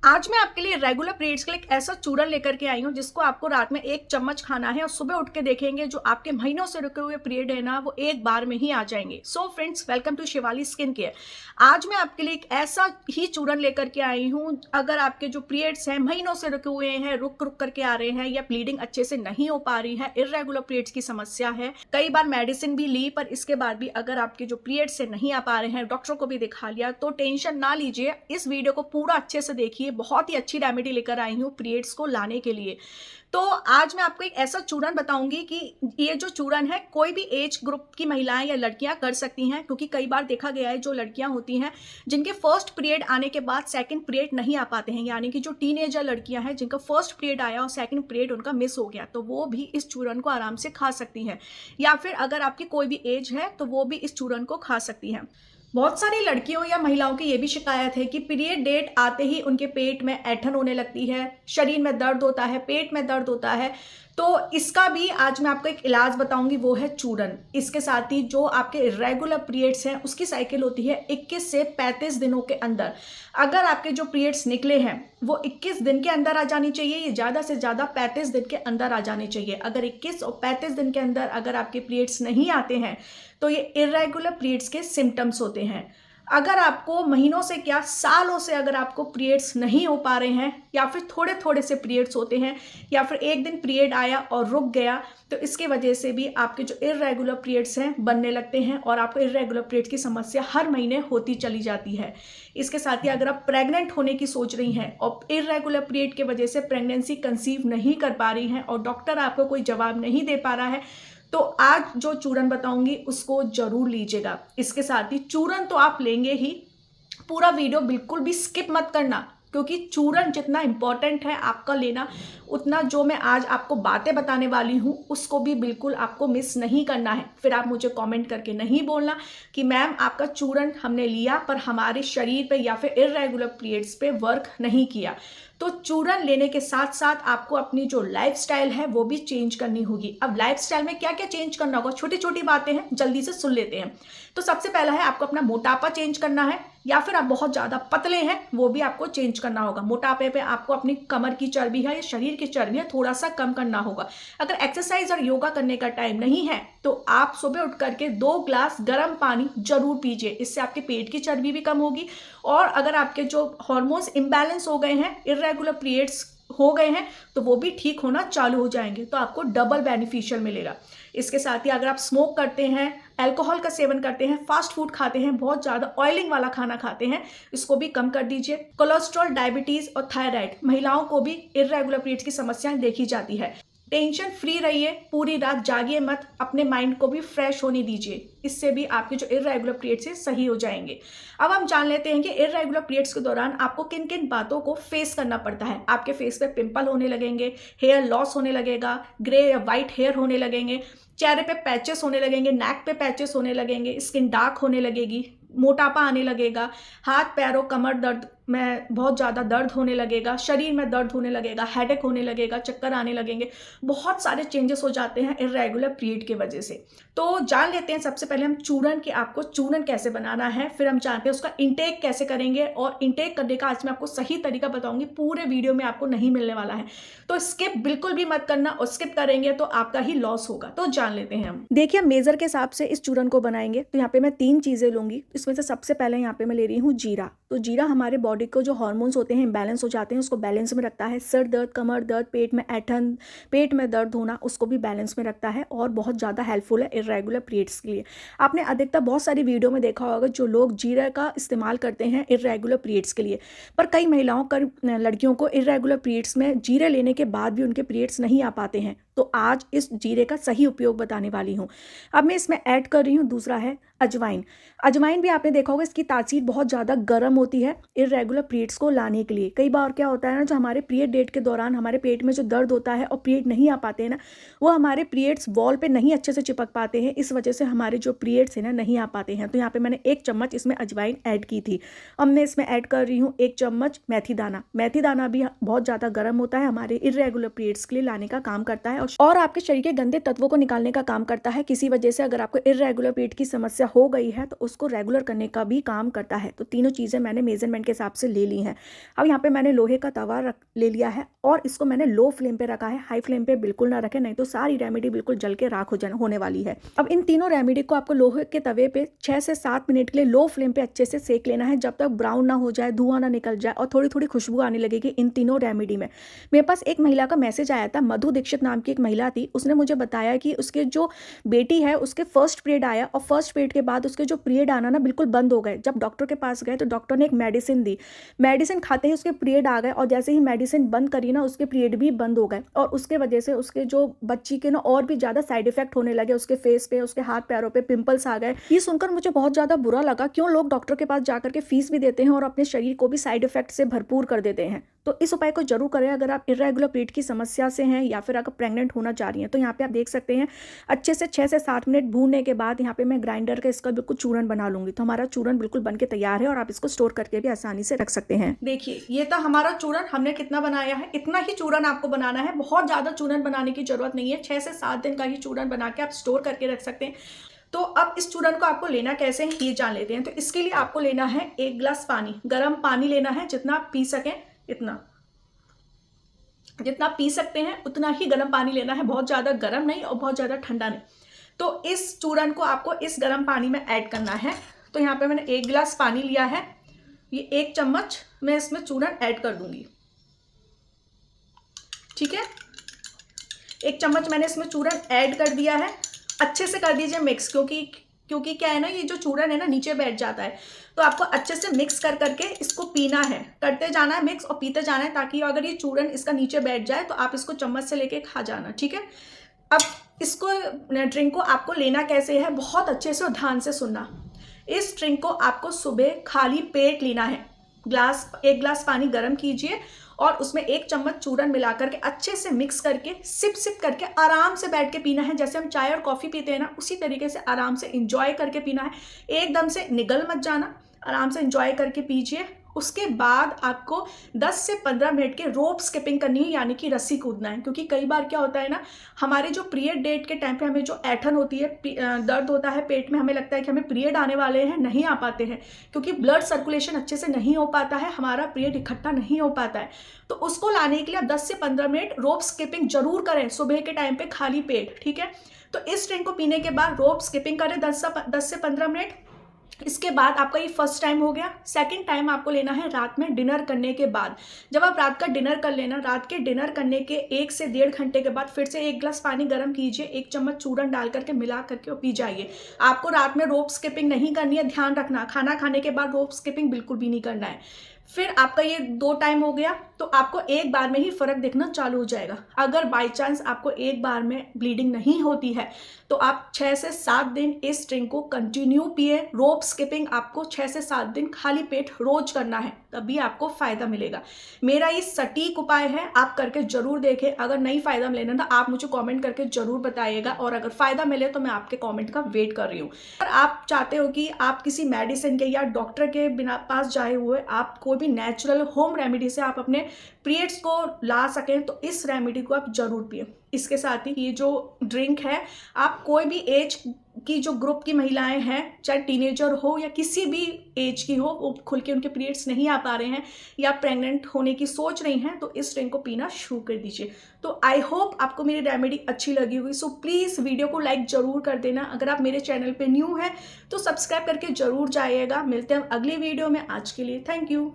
आज मैं आपके लिए रेगुलर पीरियड्स के लिए एक ऐसा चूरन लेकर के आई हूँ जिसको आपको रात में 1 चम्मच खाना है और सुबह उठ के देखेंगे जो आपके महीनों से रुके हुए पीरियड है ना वो एक बार में ही आ जाएंगे। So friends, welcome to Shivali skin care. आज मैं आपके लिए एक ऐसा ही चूरन लेकर के आई हूँ। अगर आपके जो पीरियड्स हैं महीनों से रुके हुए हैं, रुक रुक करके आ रहे हैं या ब्लीडिंग अच्छे से नहीं हो पा रही है, इर्रेगुलर पीरियड्स की समस्या है, कई बार मेडिसिन भी ली पर इसके बाद भी अगर आपके जो पीरियड्स से नहीं आ पा रहे हैं, डॉक्टर को भी दिखा लिया, तो टेंशन ना लीजिए। इस वीडियो को पूरा अच्छे से देखिए। बहुत ही अच्छी रेमेडी लेकर आई हूँ पीरियड्स को लाने के लिए। तो आज मैं आपको एक ऐसा चूरन बताऊंगी कि ये जो चूरन है कोई भी एज ग्रुप की महिलाएं या लड़कियां कर सकती हैं, क्योंकि कई बार देखा गया है जो लड़कियां होती हैं जिनके फर्स्ट पीरियड आने के बाद सेकंड पीरियड नहीं आ पाते हैं, यानी कि जो टीनेजर लड़कियां हैं जिनका फर्स्ट पीरियड आया और सेकंड पीरियड उनका मिस हो गया, तो वो भी इस चूरन को आराम से खा सकती हैं। या फिर अगर आपकी कोई भी एज है तो वो भी इस चूरन को खा सकती हैं। बहुत सारी लड़कियों या महिलाओं की ये भी शिकायत है कि पीरियड डेट आते ही उनके पेट में ऐंठन होने लगती है, शरीर में दर्द होता है, पेट में दर्द होता है। तो इसका भी आज मैं आपको एक इलाज बताऊंगी, वो है चूरन। इसके साथ ही जो आपके इरेगुलर पीरियड्स हैं उसकी साइकिल होती है 21 से 35 दिनों के अंदर। अगर आपके जो पीरियड्स निकले हैं वो 21 दिन के अंदर आ जानी चाहिए, ये ज़्यादा से ज़्यादा 35 दिन के अंदर आ जानी चाहिए। अगर 21 और 35 दिन के अंदर अगर आपके पीरियड्स नहीं आते हैं तो ये इरेगुलर पीरियड्स के सिम्टम्स होते हैं। अगर आपको महीनों से क्या सालों से अगर आपको पीरियड्स नहीं हो पा रहे हैं, या फिर थोड़े थोड़े से पीरियड्स होते हैं, या फिर एक दिन पीरियड आया और रुक गया, तो इसके वजह से भी आपके जो इरेगुलर पीरियड्स हैं बनने लगते हैं और आपको इरेगुलर पीरियड्स की समस्या हर महीने होती चली जाती है। इसके साथ ही अगर आप प्रेग्नेंट होने की सोच रही हैं और इरेगुलर पीरियड की वजह से प्रेगनेंसी कंसीव नहीं कर पा रही हैं और डॉक्टर आपको कोई जवाब नहीं दे पा रहा है, तो आज जो चूरन बताऊंगी उसको जरूर लीजिएगा। इसके साथ ही चूरन तो आप लेंगे ही, पूरा वीडियो बिल्कुल भी स्किप मत करना, क्योंकि चूरन जितना इंपॉर्टेंट है आपका लेना, उतना जो मैं आज आपको बातें बताने वाली हूँ उसको भी बिल्कुल आपको मिस नहीं करना है। फिर आप मुझे कमेंट करके नहीं बोलना कि मैम आपका चूरन हमने लिया पर हमारे शरीर पे या फिर इरेगुलर पीरियड्स पे वर्क नहीं किया। तो चूरन लेने के साथ साथ आपको अपनी जो लाइफस्टाइल है वो भी चेंज करनी होगी। अब लाइफस्टाइल में क्या क्या चेंज करना होगा, छोटी छोटी बातें हैं, जल्दी से सुन लेते हैं। तो सबसे पहला है आपको अपना मोटापा चेंज करना है, या फिर आप बहुत ज़्यादा पतले हैं वो भी आपको चेंज करना होगा। मोटापे पे आपको अपनी कमर की चर्बी है या शरीर की चर्बी है थोड़ा सा कम करना होगा। अगर एक्सरसाइज और योगा करने का टाइम नहीं है तो आप सुबह उठ करके 2 ग्लास गर्म पानी जरूर पीजिए, इससे आपके पेट की चर्बी भी कम होगी। और अगर आपके जो हार्मोन्स इम्बैलेंस हो गए हैं, इरेगुलर पीरियड्स हो गए हैं, तो वो भी ठीक होना चालू हो जाएंगे, तो आपको डबल बेनिफिशियल मिलेगा। इसके साथ ही अगर आप स्मोक करते हैं, अल्कोहल का सेवन करते हैं, फास्ट फूड खाते हैं, बहुत ज़्यादा ऑयलिंग वाला खाना खाते हैं, इसको भी कम कर दीजिए। कोलेस्ट्रॉल, डायबिटीज़ और थायराइड, महिलाओं को भी इरेगुलर पीरियड्स की समस्याएं देखी जाती है। टेंशन फ्री रहिए, पूरी रात जागिए मत, अपने माइंड को भी फ्रेश होने दीजिए, इससे भी आपके जो इरेगुलर पीरियड्स है सही हो जाएंगे। अब हम जान लेते हैं कि इरेगुलर पीरियड्स के दौरान आपको किन किन बातों को फेस करना पड़ता है। आपके फेस पे पिंपल होने लगेंगे, हेयर लॉस होने लगेगा, ग्रे या वाइट हेयर होने लगेंगे, चेहरे पे पैचेस होने लगेंगे, नेक पे पैचेस होने लगेंगे, स्किन डार्क होने लगेगी, मोटापा आने लगेगा, हाथ पैरों कमर दर्द में बहुत ज़्यादा दर्द होने लगेगा, शरीर में दर्द होने लगेगा, हेडेक होने लगेगा, चक्कर आने लगेंगे। बहुत सारे चेंजेस हो जाते हैं इरेगुलर पीरियड की वजह से। तो जान लेते हैं सबसे पहले हम चूरन कि आपको चूरन कैसे बनाना है, फिर हम जानते हैं उसका इंटेक कैसे करेंगे, और इंटेक करने का आज मैं आपको सही तरीका बताऊंगी, पूरे वीडियो में आपको नहीं मिलने वाला है। तो स्किप बिल्कुल भी मत करना, और स्किप करेंगे तो आपका ही लॉस होगा। तो जान लेते हैं हम। देखिए, हम मेजर के हिसाब से इस चूरन को बनाएंगे, तो यहाँ पे मैं 3 चीज़ें लूंगी। इसमें से सबसे पहले यहाँ पे मैं ले रही हूँ जीरा। तो जीरा हमारे बॉडी को जो हार्मोन्स होते हैं इम्बैलेंस हो जाते हैं उसको बैलेंस में रखता है। सर दर्द, कमर दर्द, पेट में ऐंठन, पेट में दर्द होना, उसको भी बैलेंस में रखता है और बहुत ज़्यादा हेल्पफुल है इरेगुलर पीरियड्स के लिए। आपने अधिकतर बहुत सारी वीडियो में देखा होगा जो लोग जीरा का इस्तेमाल करते हैं इरेगुलर पीरियड्स के लिए, पर कई महिलाओं का, लड़कियों को इरेगुलर पीरियड्स में जीरे लेने के बाद भी उनके पीरियड्स नहीं आ पाते हैं। तो आज इस जीरे का सही उपयोग बताने वाली हूँ। अब मैं इसमें ऐड कर रही हूँ, दूसरा है अजवाइन। अजवाइन भी आपने देखा होगा इसकी तासीर बहुत ज़्यादा गर्म होती है इरेगुलर पीरियड्स को लाने के लिए। कई बार क्या होता है ना, जो हमारे पीरियड डेट के दौरान हमारे पेट में जो दर्द होता है और पीरियड नहीं आ पाते हैं ना, वो हमारे पीरियड्स वॉल पे नहीं अच्छे से चिपक पाते हैं, इस वजह से हमारे जो पीरियड्स हैं ना नहीं आ पाते हैं। तो यहाँ पे मैंने 1 चम्मच इसमें अजवाइन ऐड की थी। अब मैं इसमें ऐड कर रही हूँ 1 चम्मच मेथी दाना। मेथी दाना भी बहुत ज़्यादा गर्म होता है, हमारे इरेगुलर पीरियड्स के लिए लाने का काम करता है और आपके शरीर के गंदे तत्वों को निकालने का काम करता है। किसी वजह से अगर आपको इरेगुलर पीरियड की समस्या हो गई है तो उसको रेगुलर करने का भी काम करता है। तो तीनों चीज़ें मैंने मेजरमेंट के हिसाब से ले ली हैं। अब यहाँ पे मैंने लोहे का तवा ले लिया है और इसको मैंने लो फ्लेम पे रखा है, हाई फ्लेम पे बिल्कुल ना रखें, नहीं तो सारी रेमेडी बिल्कुल जल के राख होने वाली है। अब इन तीनों रेमेडी को आपको लोहे के तवे पे 6 से 7 मिनट के लिए लो फ्लेम पे अच्छे से सेक लेना है, जब तक ब्राउन ना हो जाए, धुआं ना निकल जाए और थोड़ी थोड़ी खुशबू आने लगेगी इन तीनों रेमेडी में। मेरे पास एक महिला का मैसेज आया था, मधु दीक्षित नाम की एक महिला थी, उसने मुझे बताया कि उसके जो बेटी है उसके फर्स्ट पीरियड आया और फर्स्ट पीरियड के बाद उसके जो पीरियड आना ना बिल्कुल बंद हो गए। जब डॉक्टर के पास गए तो डॉक्टर ने एक मेडिसिन दी, मेडिसिन खाते ही उसके पीरियड आ गए और जैसे ही मेडिसिन बंद करी ना उसके पीरियड भी बंद हो गए और उसके वजह से उसके जो बच्ची के ना और भी ज़्यादा साइड इफेक्ट होने लगे, उसके फेस पे, उसके हाथ पैरों पे पिंपल्स आ गए। ये सुनकर मुझे बहुत ज़्यादा बुरा लगा, क्यों लोग डॉक्टर के पास जाकर के फीस भी देते हैं और अपने शरीर को भी साइड इफेक्ट से भरपूर कर देते हैं। तो इस उपाय को जरूर करें अगर आप इरेगुलर पीरियड की समस्या से हैं या फिर अगर प्रेग्नेंट होना चाह रही हैं। तो यहाँ पे आप देख सकते हैं अच्छे से 6 से 7 मिनट भूनने के बाद यहाँ पे मैं ग्राइंडर का इसका बिल्कुल चूरन बना लूंगी। तो हमारा चूरन बिल्कुल बनके तैयार है और आप इसको स्टोर करके भी आसानी से रख सकते हैं। देखिए ये था हमारा चूरन, हमने कितना बनाया है, इतना ही चूरन आपको बनाना है, बहुत ज्यादा चूरन बनाने की जरूरत नहीं है। 6 से 7 दिन का ही चूरन बना के आप स्टोर करके रख सकते हैं। तो अब इस चूरन को आपको लेना कैसे है ये जान लेते हैं। तो इसके लिए आपको लेना है 1 गिलास पानी, गर्म पानी लेना है, जितना आप पी सकें जितना पी सकते हैं उतना ही गर्म पानी लेना है, बहुत ज़्यादा गर्म नहीं और बहुत ज़्यादा ठंडा नहीं। तो इस चूरन को आपको इस गर्म पानी में ऐड करना है। तो यहाँ पे मैंने 1 गिलास पानी लिया है, ये 1 चम्मच मैं इसमें चूरन ऐड कर दूंगी। ठीक है, 1 चम्मच मैंने इसमें चूरन ऐड कर दिया है। अच्छे से कर दीजिए मिक्स, क्योंकि क्या है ना, ये जो चूरन है ना नीचे बैठ जाता है। तो आपको अच्छे से मिक्स कर करके इसको पीना है, करते जाना है मिक्स और पीते जाना है, ताकि अगर ये चूरन इसका नीचे बैठ जाए तो आप इसको चम्मच से लेके खा जाना। ठीक है, अब इसको ड्रिंक को आपको लेना कैसे है, बहुत अच्छे से और ध्यान से सुनना। इस ड्रिंक को आपको सुबह खाली पेट लेना है। 1 गिलास पानी गर्म कीजिए और उसमें 1 चम्मच चूरन मिला करके अच्छे से मिक्स करके सिप सिप करके आराम से बैठ के पीना है। जैसे हम चाय और कॉफ़ी पीते हैं ना, उसी तरीके से आराम से इंजॉय करके पीना है। एकदम से निगल मत जाना, आराम से इंजॉय करके पीजिए। उसके बाद आपको 10 से 15 मिनट के रोप स्किपिंग करनी है, यानी कि रस्सी कूदना है। क्योंकि कई बार क्या होता है ना, हमारे जो पीरियड डेट के टाइम पे हमें जो ऐठन होती है, दर्द होता है पेट में, हमें लगता है कि हमें पीरियड आने वाले हैं, नहीं आ पाते हैं, क्योंकि ब्लड सर्कुलेशन अच्छे से नहीं हो पाता है, हमारा पीरियड इकट्ठा नहीं हो पाता है। तो उसको लाने के लिए आप 10 से 15 मिनट रोप स्किपिंग जरूर करें सुबह के टाइम पे खाली पेट। ठीक है, तो इस ड्रिंक को पीने के बाद रोप स्किपिंग करें 10 से 15 मिनट। इसके बाद आपका ये फर्स्ट टाइम हो गया। सेकंड टाइम आपको लेना है रात में डिनर करने के बाद। जब आप रात का डिनर कर लेना, रात के डिनर करने के 1 से 1.5 घंटे के बाद फिर से 1 गिलास पानी गर्म कीजिए, 1 चम्मच चूरन डाल करके मिला करके पी जाइए। आपको रात में रोप स्किपिंग नहीं करनी है, ध्यान रखना, खाना खाने के बाद रोप स्किपिंग बिल्कुल भी नहीं करना है। फिर आपका ये 2 टाइम हो गया, तो आपको एक बार में ही फर्क दिखना चालू हो जाएगा। अगर बाई चांस आपको एक बार में ब्लीडिंग नहीं होती है तो आप 6 से 7 दिन इस ड्रिंक को कंटिन्यू पिए। रोप स्किपिंग आपको 6 से 7 दिन खाली पेट रोज करना है, तभी आपको फायदा मिलेगा। मेरा ये सटीक उपाय है, आप करके जरूर देखें। अगर नहीं फायदा मिलेगा ना, आप मुझे कमेंट करके जरूर बताइएगा, और अगर फायदा मिले तो मैं आपके कमेंट का वेट कर रही हूँ। अगर आप चाहते हो कि आप किसी मेडिसिन के या डॉक्टर के बिना पास जाए हुए आप कोई भी नेचुरल होम रेमेडी से आप अपने पीरियड्स को ला सकें, तो इस रेमेडी को आप जरूर पिए। इसके साथ ही ये जो ड्रिंक है, आप कोई भी एज की जो ग्रुप की महिलाएं हैं, चाहे टीनेजर हो या किसी भी एज की हो, वो खुल के उनके पीरियड्स नहीं आ पा रहे हैं या प्रेग्नेंट होने की सोच रही हैं, तो इस ड्रिंक को पीना शुरू कर दीजिए। तो आई होप आपको मेरी रेमेडी अच्छी लगी होगी। सो प्लीज़ वीडियो को लाइक जरूर कर देना। अगर आप मेरे चैनल पे न्यू हैं तो सब्सक्राइब करके जरूर जाइएगा। मिलते हैं अगली वीडियो में, आज के लिए थैंक यू।